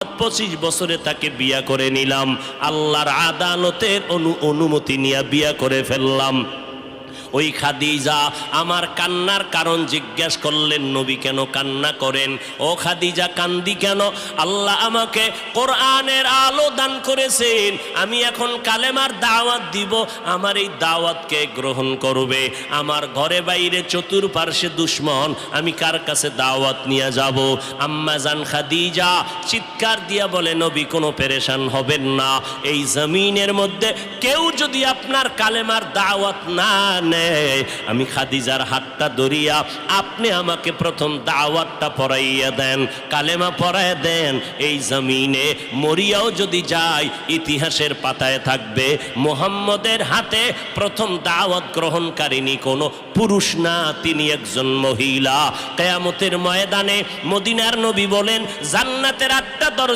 25 বছরে তাকে বিয়া করে নিলাম, আল্লাহর আদালতের অনুমতি নিয়ে বিয়া করে ফেললাম। ওই খাদিজা আমার কান্নার কারণ জিজ্ঞেস করলেন, নবী কেন কান্না করেন? ও খাদিজা কান্দি কেন? আল্লাহ আমাকে কোরআনের আলো দান করেছেন, আমি এখন কালেমার দাওয়াত দিব, আমার এই দাওয়াতকে গ্রহণ করবে। আমার ঘরে বাইরে চতুর্পার্শ্বে দুশ্মন, আমি কার কাছে দাওয়াত নিয়ে যাব? আম্মা জান খাদিজা চিৎকার দিয়া বলে, নবী কোনো পেরেশান হবেন না, এই জমিনের মধ্যে কেউ যদি আপনার কালেমার দাওয়াত না নেয়, আমি খাদিজার হাতটা ধরিয়া আপনি আমাকে প্রথম দাওয়াতটা পড়াইয়া দেন, কালেমা পড়াইয়া দেন। এই জমিনে মরিয়াও যদি যায়, ইতিহাসের পাতায় থাকবে মুহাম্মদের হাতে প্রথম দাওয়াত গ্রহণকারিনী কোনো পুরুষ না, তিনি একজন মহিলা। কিয়ামতের ময়দানে মদিনার নবী বলেন, জান্নাতের 8টা দরজা